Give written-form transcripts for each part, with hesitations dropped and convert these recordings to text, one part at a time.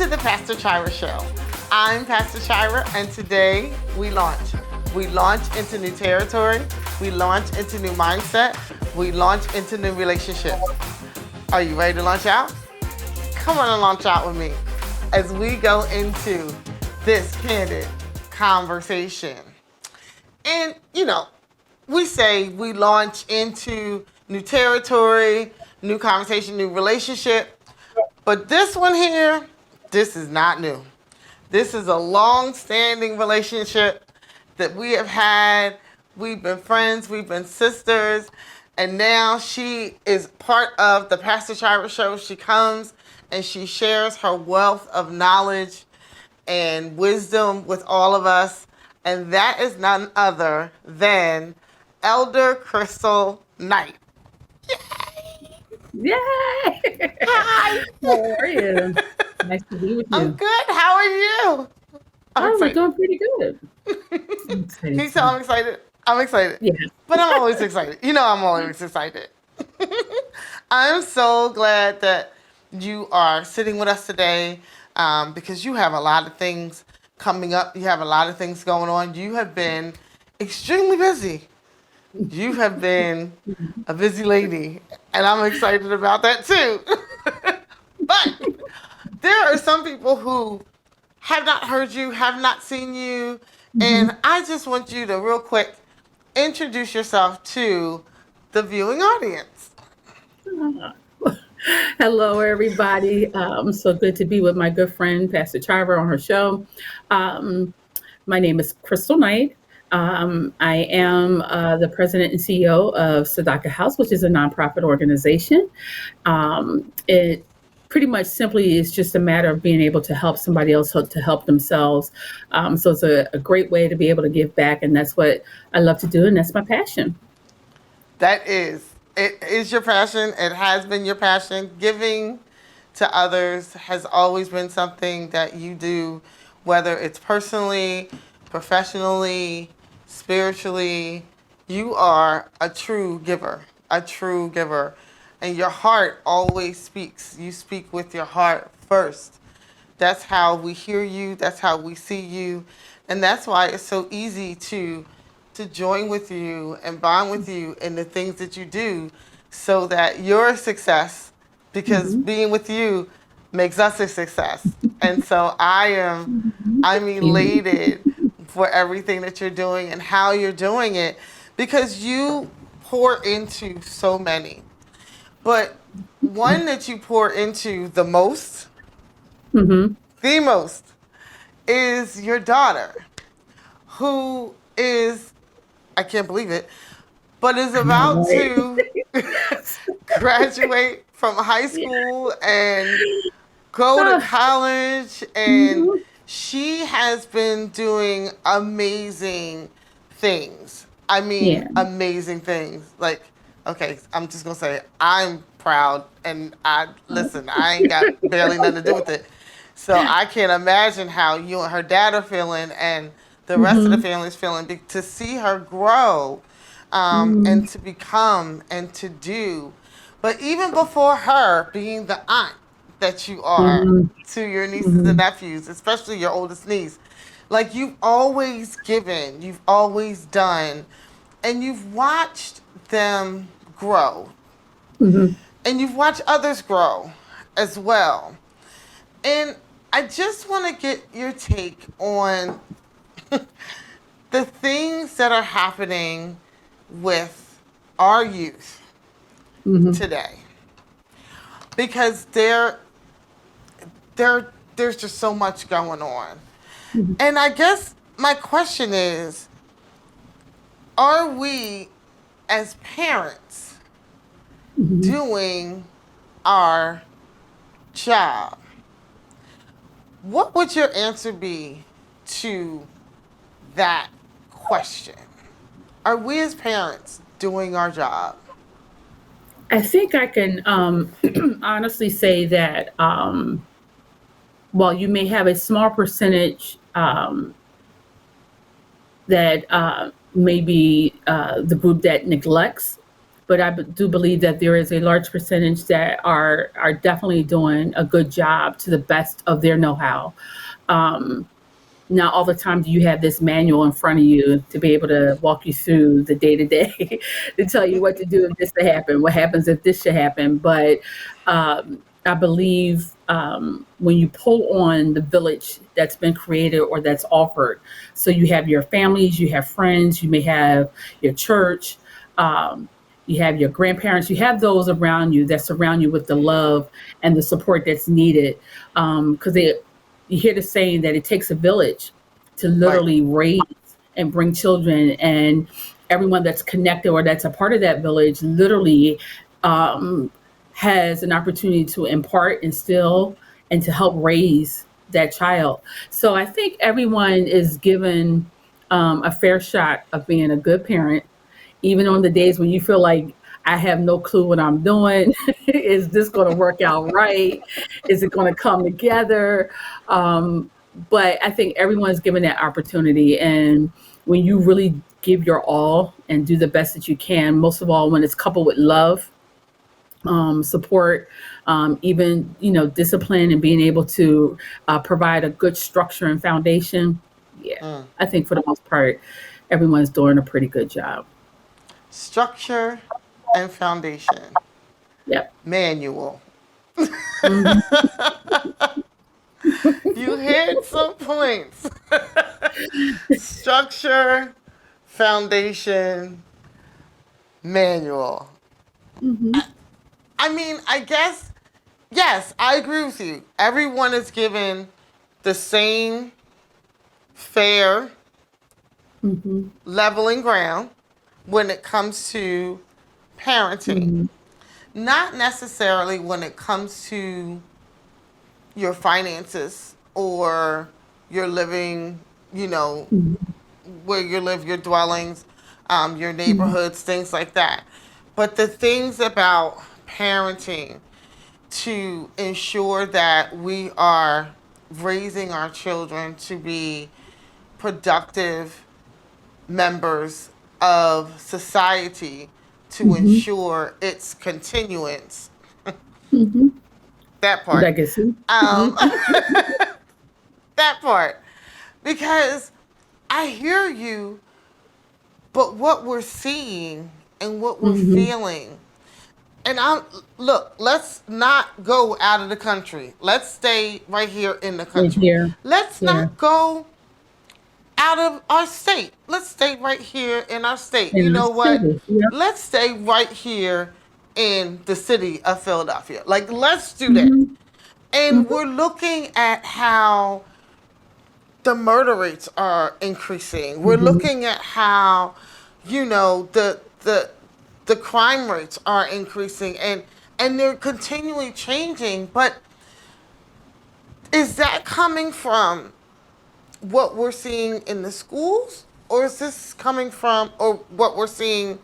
to the Pastor Chira Show. I'm Pastor Chira, and today we launch. We launch into new territory. We launch into new mindset. We launch into new relationships. Are you ready to launch out? Come on and launch out with me as we go into this candid conversation. And, we say we launch into new territory, new conversation, new relationship. But this one here, this is not new. This is a long-standing relationship that we have had. We've been friends, we've been sisters, and now she is part of the Pastor Chira Show. She comes and she shares her wealth of knowledge and wisdom with all of us, and that is none other than Elder Crystal Knight. Yay! Hi. How are you? Nice to be with you. I'm good. How are you? We're doing pretty good. He's so excited. I'm excited. Yeah. But I'm always excited. I'm always excited. I'm so glad that you are sitting with us today because you have a lot of things coming up. You have a lot of things going on. You have been extremely busy. You have been a busy lady, and I'm excited about that too. But there are some people who have not heard you, have not seen you, and I just want you to real quick introduce yourself to the viewing audience. Hello, everybody. So good to be with my good friend, Pastor Chira, on her show. My name is Crystal Knight. I am the president and CEO of Sadaka House, which is a nonprofit organization. It pretty much simply is just a matter of being able to help somebody else to help themselves. So it's a great way to be able to give back, and that's what I love to do, and that's my passion. It is your passion. It has been your passion. Giving to others has always been something that you do, whether it's personally, professionally, spiritually. You are a true giver, and your heart always speaks. You speak with your heart first. That's how we hear you, that's how we see you, and that's why it's so easy to join with you and bond with you in the things that you do so that you're a success, because being with you makes us a success. And so I'm elated for everything that you're doing and how you're doing it, because you pour into so many. But one that you pour into the most, is your daughter, who is, I can't believe it, but is about to graduate from high school and go to college, and she has been doing amazing things. Amazing things. Like, okay, I'm just gonna say I'm proud, and I ain't got barely nothing to do with it. So I can't imagine how you and her dad are feeling, and the rest of the family is feeling, to see her grow, and to become and to do. But even before her, being the aunt that you are to your nieces and nephews, especially your oldest niece, like, you've always given, you've always done, and you've watched them grow. And you've watched others grow as well. And I just want to get your take on the things that are happening with our youth today. Because there's just so much going on. And I guess my question is, are we as parents doing our job? What would your answer be to that question? Are we as parents doing our job? I think I can honestly say that while you may have a small percentage that may be the group that neglects, but I do believe that there is a large percentage that are definitely doing a good job to the best of their know-how. Um, Not all the time do you have this manual in front of you to be able to walk you through the day to day to tell you what to do if this should happen, what happens if this should happen. But I believe when you pull on the village that's been created or that's offered, so you have your families, you have friends, you may have your church, um, you have your grandparents, you have those around you that surround you with the love and the support that's needed. Because they you hear the saying that it takes a village to Right. literally raise and bring children, and everyone that's connected or that's a part of that village literally um, has an opportunity to impart, instill, and to help raise that child. So I think everyone is given a fair shot of being a good parent, even on the days when you feel like I have no clue what I'm doing. Is this going to work out right? Is it going to come together? But I think everyone's given that opportunity. And when you really give your all and do the best that you can, most of all, when it's coupled with love, support, even discipline, and being able to provide a good structure and foundation. Yeah, Mm. I think for the most part, everyone's doing a pretty good job. Structure and foundation. Yep. Manual. Hmm. You hit some points. Structure, foundation, manual. Hmm. I mean, I guess, yes, I agree with you. Everyone is given the same fair Hmm. leveling ground when it comes to parenting. Hmm. Not necessarily when it comes to your finances or your living, you know, Hmm. where you live, your dwellings, your Hmm. neighborhoods, things like that. But the things about parenting to ensure that we are raising our children to be productive members of society to Hmm. ensure its continuance. Hmm. That part. Legacy. Um, Hmm. that part. Because I hear you, but what we're seeing and what we're Hmm. feeling, and I look, let's not go out of the country. Let's stay right here in the In country. here. Let's Yeah. not go out of our state. Let's stay right here in our state. You In the know what? city. Yep. Let's stay right here in the city of Philadelphia. Like, let's do that. Hmm. And Hmm. we're looking at how the murder rates are increasing. We're Hmm. looking at how, the crime rates are increasing, and they're continually changing. But is that coming from what we're seeing in the schools, or is this coming from, or what we're seeing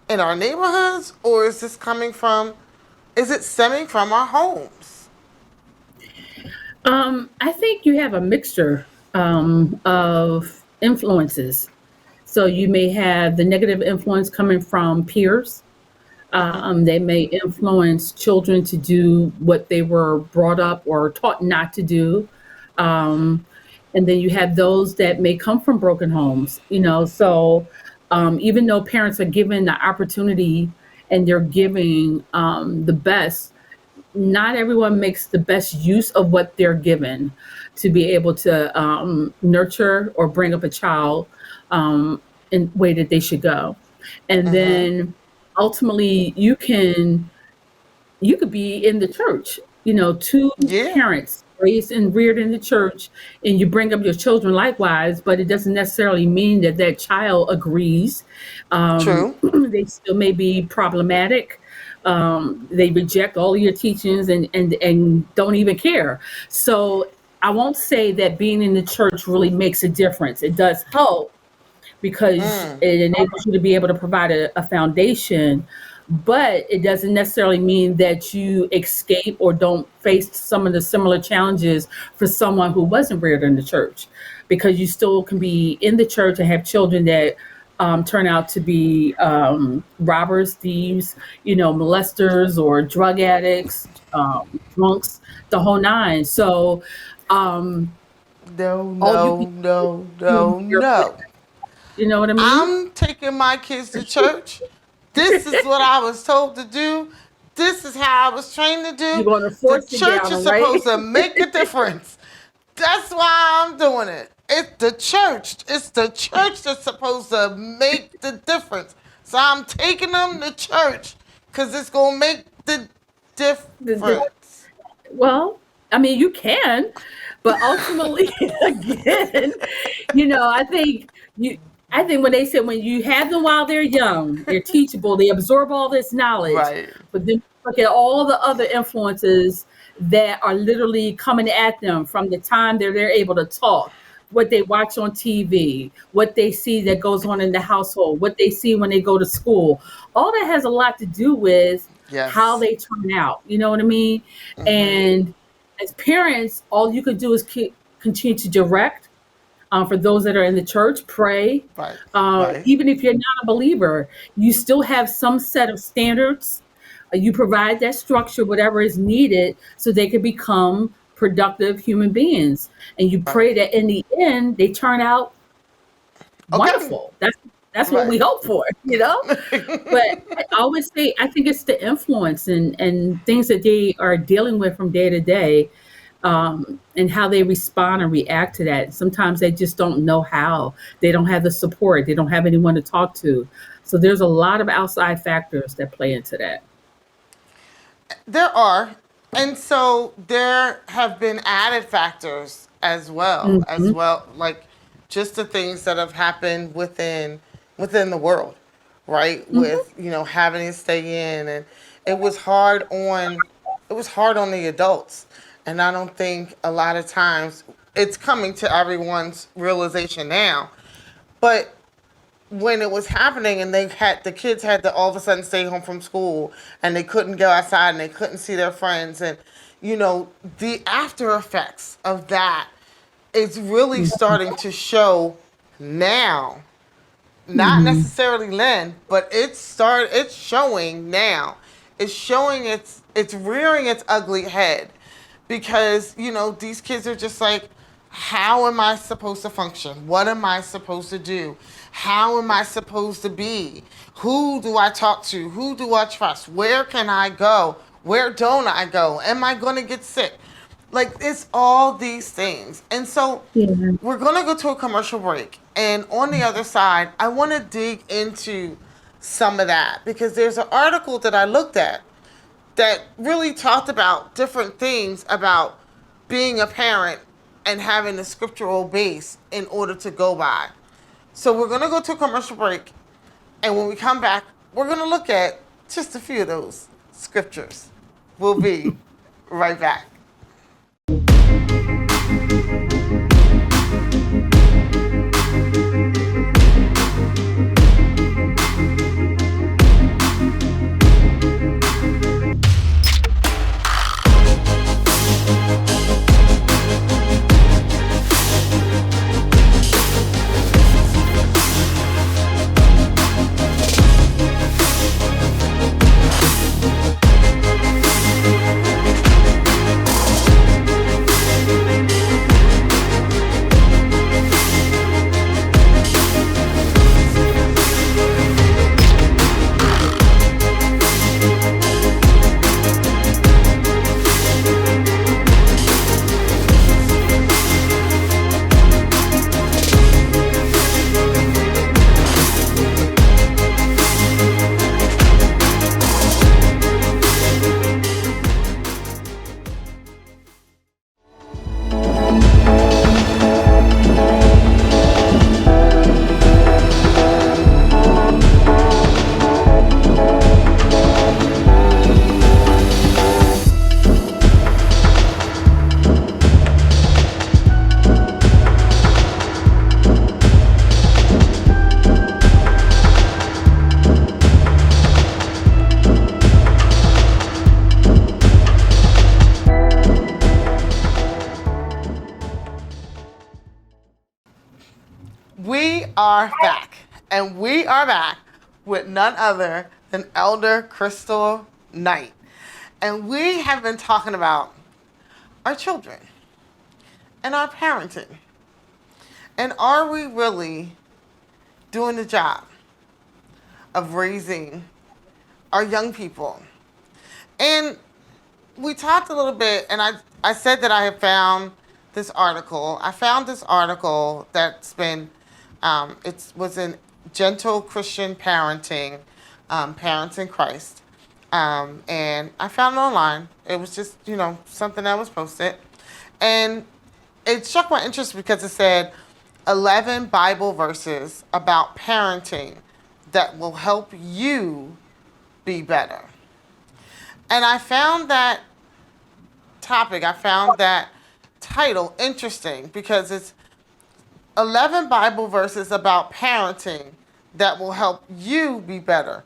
in our neighborhoods, or is this coming from, is it stemming from our homes? I think you have a mixture of influences. So you may have the negative influence coming from peers. Mm-hmm. They may influence children to do what they were brought up or taught not to do. Um, and then you have those that may come from broken homes, So even though parents are given the opportunity and they're giving the best, not everyone makes the best use of what they're given to be able to nurture or bring up a child in way that they should go. And Mm-hmm. then ultimately you could be in the church, two Yeah. parents raised and reared in the church, and you bring up your children likewise, but it doesn't necessarily mean that that child agrees. True. They still may be problematic. They reject all your teachings and don't even care. So I won't say that being in the church really makes a difference. It does help, because Mm. it enables you to be able to provide a foundation, but it doesn't necessarily mean that you escape or don't face some of the similar challenges for someone who wasn't reared in the church, because you still can be in the church and have children that turn out to be robbers, thieves, molesters or drug addicts, drunks, the whole nine. So um, No, all you can no, no, do no, here, no. you know what I mean? I'm taking my kids to church. This is what I was told to do. This is how I was trained to You're do. going to The force it church down is them, right? supposed to make a difference. That's why I'm doing it. It's the church. It's the church that's supposed to make the difference. So I'm taking them to church because it's going to make the The difference. Well, I mean, you can, but ultimately, again, I think you. I think when they said when you have them while they're young, they're teachable, they absorb all this knowledge, Right. but then look at all the other influences that are literally coming at them from the time they're able to talk, what they watch on TV, what they see that goes on in the household, what they see when they go to school. All that has a lot to do with how Yes. they turn out. You know what I mean? And as parents, all you could do is continue to direct. For those that are in the church, pray. Right. Right. Even if you're not a believer, you still have some set of standards. You provide that structure, whatever is needed, so they can become productive human beings. And you Right. pray that in the end, they turn out Okay. wonderful. That's what we Right. hope for. But I always say, I think it's the influence and things that they are dealing with from day to day, and how they respond and react to that. Sometimes they just don't know how. They don't have the support. They don't have anyone to talk to. So there's a lot of outside factors that play into that. There are. And so there have been added factors as Hmm. well, like just the things that have happened within the world, right? Hmm. With, having to stay in, and it was hard on it was hard on the adults. And I don't think a lot of times it's coming to everyone's realization now. But when it was happening and the kids had to all of a sudden stay home from school and they couldn't go outside and they couldn't see their friends, and the after effects of that is really starting to show now, not Hmm. necessarily then, but it's showing now. It's showing it's rearing its ugly head, because these kids are just like, how am I supposed to function? What am I supposed to do? How am I supposed to be? Who do I talk to? Who do I trust? Where can I go? Where don't I go? Am I going to get sick? Like, it's all these things. And so Yeah. we're going to go to a commercial break. And on the other side, I want to dig into some of that, because there's an article that I looked at that really talked about different things about being a parent and having a scriptural base in order to go by. So we're going to go to a commercial break. And when we come back, we're going to look at just a few of those scriptures. We'll be right back. And we are back with none other than Elder Crystal Knight. And we have been talking about our children and our parenting. And are we really doing the job of raising our young people? And we talked a little bit, and I said that I had found this article. I found this article that's been, it was in Gentle Christian Parenting, Parents in Christ. And I found it online. It was just, something that was posted. And it struck my interest because it said 11 Bible verses about parenting that will help you be better. And I found that title interesting because it's 11 Bible verses about parenting that will help you be better.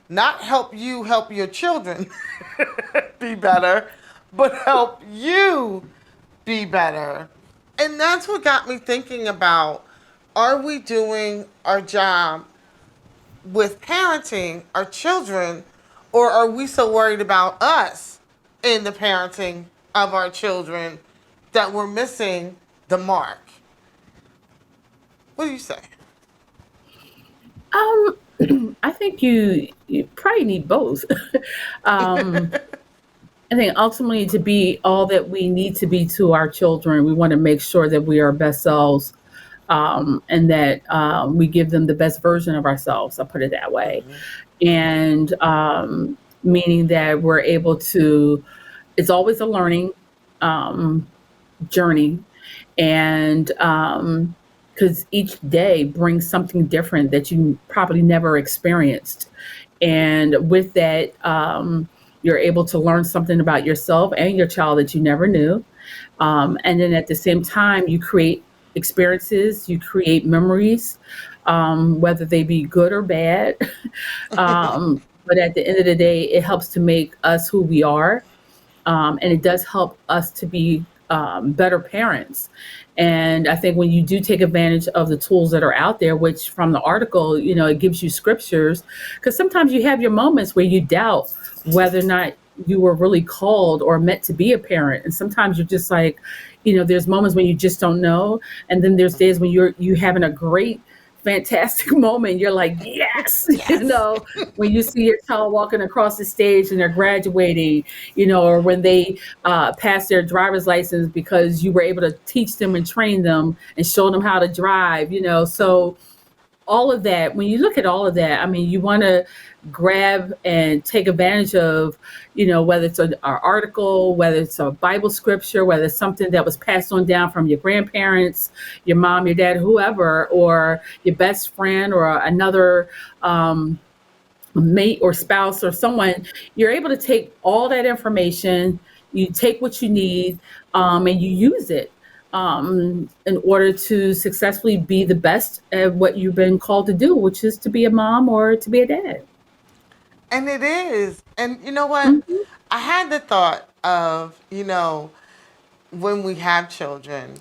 Not help you help your children be better, but help you be better. And that's what got me thinking about, are we doing our job with parenting our children, or are we so worried about us in the parenting of our children that we're missing the mark? What do you say? I think you probably need both. um, I think ultimately to be all that we need to be to our children, we want to make sure that we are best selves, and that we give them the best version of ourselves. I'll put it that way. Mm-hmm. And meaning that we're able to, it's always a learning um, journey. And because each day brings something different that you probably never experienced. And with that, you're able to learn something about yourself and your child that you never knew. And then at the same time, you create experiences, you create memories, whether they be good or bad. But at the end of the day, it helps to make us who we are, and it does help us to be better parents. And I think when you do take advantage of the tools that are out there, which from the article, it gives you scriptures, because sometimes you have your moments where you doubt whether or not you were really called or meant to be a parent. And sometimes you're just like, there's moments when you just don't know. And then there's days when you having a great fantastic moment. You're like, yes, Yes. when you see your child walking across the stage and they're graduating, or when they pass their driver's license because you were able to teach them and train them and show them how to drive, So all of that, when you look at all of that, I mean, you want to grab and take advantage of, whether it's an article, whether it's a Bible scripture, whether it's something that was passed on down from your grandparents, your mom, your dad, whoever, or your best friend, or another mate or spouse or someone. You're able to take all that information, you take what you need, and you use it in order to successfully be the best at what you've been called to do, which is to be a mom or to be a dad. And it is. And you know what? Hmm. I had the thought of, when we have children,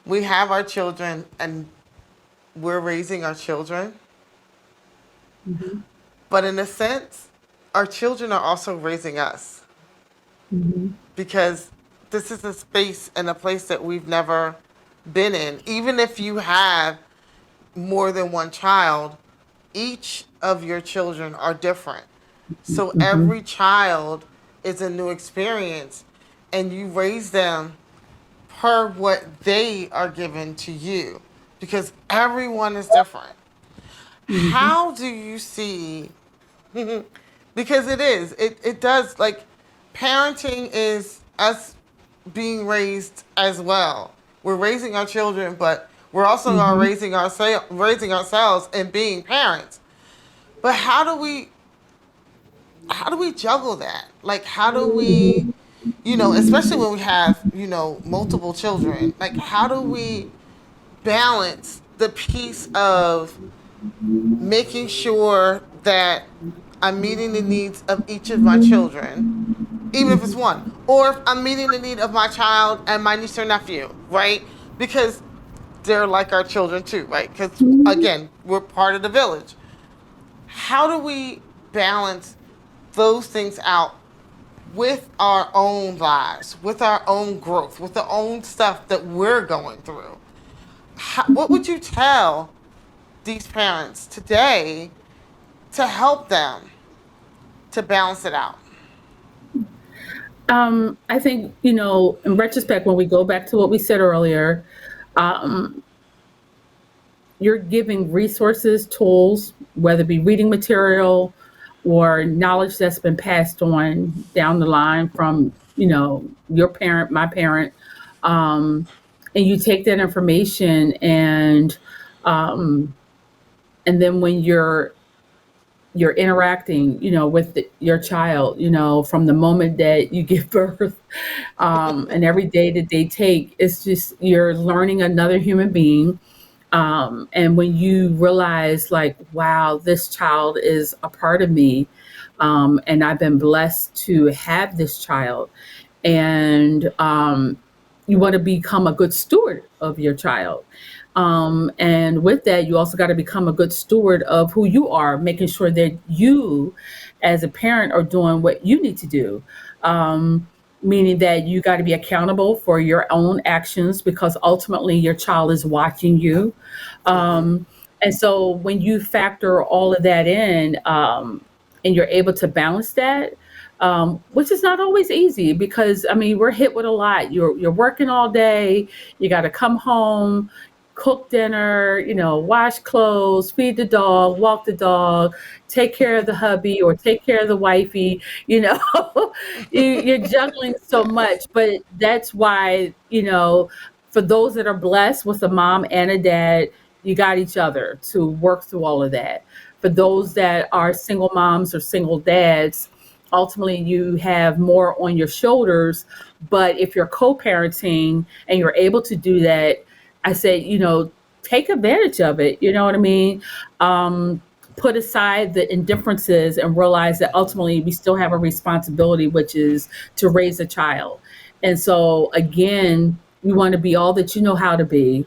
we have our children and we're raising our children. Hmm. But in a sense, our children are also raising us Hmm. because this is a space and a place that we've never been in. Even if you have more than one child, each of your children are different. So Hmm. every child is a new experience, and you raise them per what they are given to you because everyone is different. Hmm. How do you see? Because it does, like, parenting is us being raised as well. We're raising our children, but we're also are Hmm. raising ourselves and being parents. But how do we juggle that? Like, how do we, especially when we have, multiple children, like, how do we balance the piece of making sure that I'm meeting the needs of each of my children, even if it's one, or if I'm meeting the need of my child and my niece or nephew, right? Because they're like our children too, right? Because Mhm. again, we're part of the village. How do we balance those things out with our own lives, with our own growth, with the own stuff that we're going through? What would you tell these parents today to help them to balance it out? I think, in retrospect, when we go back to what we said earlier, um, you're giving resources, tools, whether it be reading material or knowledge that's been passed on down the line from, your parent, my parent. Um, and you take that information um, and then when you're interacting, with your child, from the moment that you give birth, and every day that they take, it's just you're learning another human being. And when you realize, like, wow, this child is a part of me, and I've been blessed to have this child, and you want to become a good steward of your child. And with that, you also got to become a good steward of who you are, making sure that you, as a parent, are doing what you need to do. Meaning that you got to be accountable for your own actions because ultimately your child is watching you. Mm-hmm. Um, and so when you factor all of that in, and you're able to balance that, which is not always easy because I mean we're hit with a lot. You're working all day. You got to come home, cook dinner, wash clothes, feed the dog, walk the dog, take care of the hubby or take care of the wifey. You know, you're juggling so much, but that's why for those that are blessed with a mom and a dad, you got each other to work through all of that. For those that are single moms or single dads, ultimately you have more on your shoulders. But if you're co-parenting and you're able to do that, I say, take advantage of it. You know what I mean? Um, Put aside the indifferences and realize that ultimately we still have a responsibility, which is to raise a child. And so, again, you want to be all that you know how to be,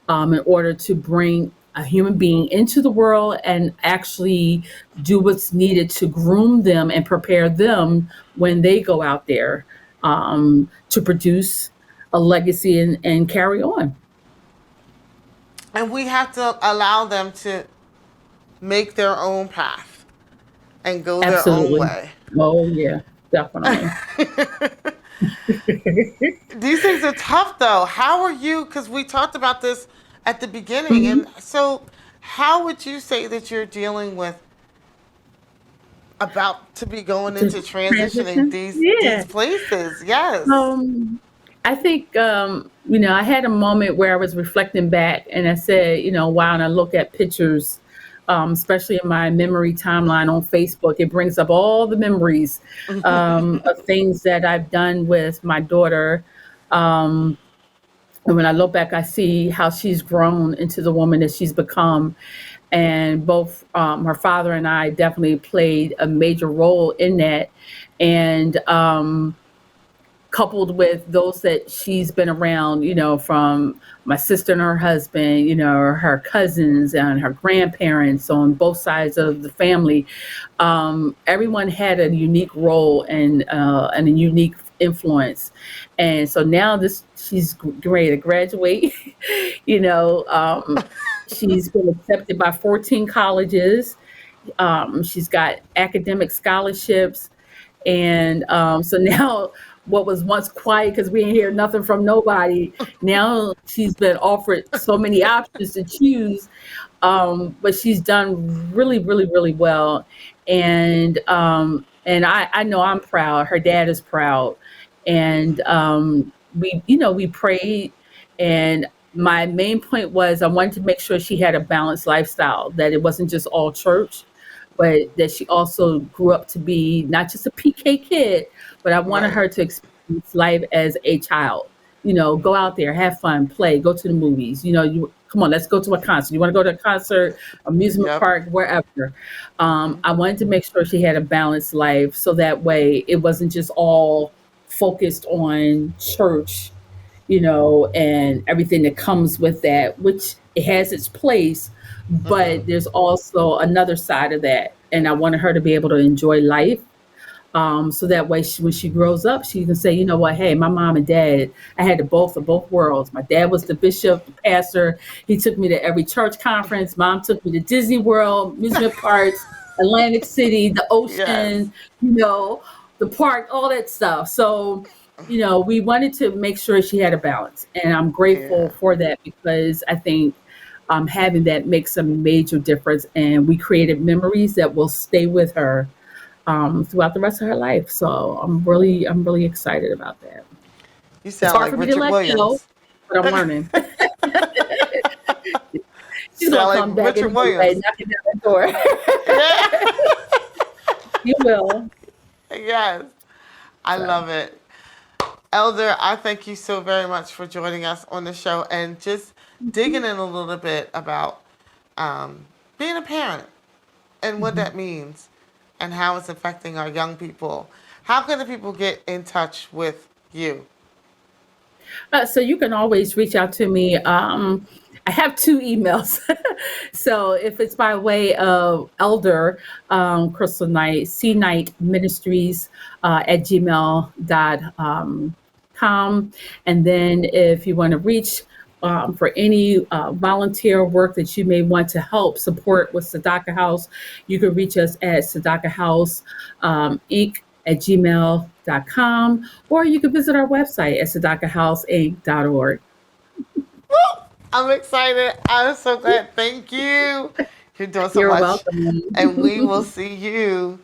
in order to bring a human being into the world and actually do what's needed to groom them and prepare them when they go out there, to produce a legacy and carry on. And we have to allow them to make their own path and go their own Absolutely. way. Oh, yeah, definitely. These things are tough though. How are you? Because we talked about this at the beginning. Mhm. And so, how would you say that you're dealing with about to be going To into transitioning transition? these Yeah. places? Yes. Um, I think, I had a moment where I was reflecting back and I said, wow, and I look at pictures, especially in my memory timeline on Facebook, it brings up all the memories, of things that I've done with my daughter. Um, and when I look back, I see how she's grown into the woman that she's become. And both, her father and I definitely played a major role in that. And, coupled with those that she's been around, from my sister and her husband, her cousins and her grandparents on both sides of the family. Everyone had a unique role and a unique influence. And so now this she's ready to graduate. you know, um, she's been accepted by 14 colleges. She's got academic scholarships, and so now, what was once quiet because we didn't hear nothing from nobody, now she's been offered so many options to choose. But she's done really, really, really well. And I know I'm proud. Her dad is proud. And we prayed. And my main point was I wanted to make sure she had a balanced lifestyle, that it wasn't just all church, but that she also grew up to be not just a PK kid, but I wanted Right. her to experience life as a child. Go out there, have fun, play, go to the movies. You come on, let's go to a concert. You want to go to a concert, amusement Yep. park, wherever. I wanted to make sure she had a balanced life, so that way it wasn't just all focused on church, and everything that comes with that, which it has its place, but there's also another side of that. And I wanted her to be able to enjoy life, so that way, when she grows up, she can say, you know what, hey, my mom and dad, I had the both of both worlds. My dad was the bishop, the pastor. He took me to every church conference. Mom took me to Disney World, amusement parks, Atlantic City, the Yes. ocean, you know, the park, all that stuff. So, we wanted to make sure she had a balance. And I'm Yeah. grateful for that, because I think having that makes a major difference. And we created memories that will stay with her throughout the rest of her life. So I'm really excited about that. You It's sound hard like for me to Richard let go, Williams. but I'm learning. She's gonna Sound like come back Richard anyway, Williams. knocking down the door. Yeah. You will. Yes. I So love it. Elder, I thank you so very much for joining us on the show and just digging in a little bit about um, being a parent and what mhm. that means and how it's affecting our young people. How can the people get in touch with you? So you can always reach out to me. I have two emails. So if it's by way of Elder Crystal Knight, C Knight Ministries at gmail.com. And then if you want to reach for any volunteer work that you may want to help support with Sadaka House, you can reach us at Sadaka House Inc. at gmail.com, or you can visit our website at sadakahouseInc.org. I'm excited. I'm so glad. Thank you. You're doing so You're much. welcome. And we will see you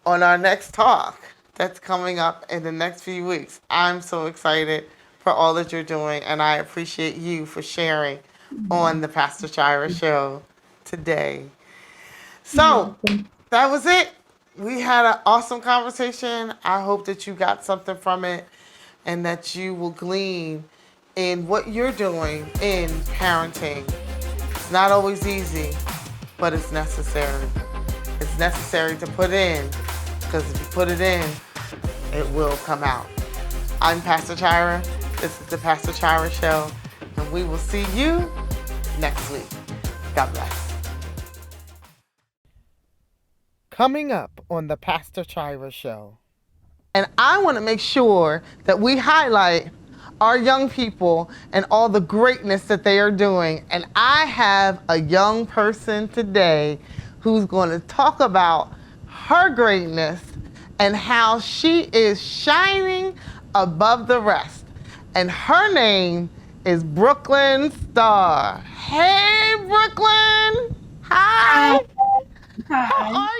on our next talk that's coming up in the next few weeks. I'm so excited for all that you're doing, and I appreciate you for sharing on the Pastor Chira show today. You're So welcome. that was it. We had an awesome conversation. I hope that you got something from it and that you will glean in what you're doing in parenting. It's not always easy, but it's necessary. It's necessary to put in because if you put it in, it will come out. I'm Pastor Chira. This is the Pastor Chira Show, and we will see you next week. God bless. Coming up on the Pastor Chira Show. And I want to make sure that we highlight our young people and all the greatness that they are doing. And I have a young person today who's going to talk about her greatness and how she is shining above the rest. And her name is Brooklyn Star. Hey, Brooklyn. Hi. Hi. How Hi. are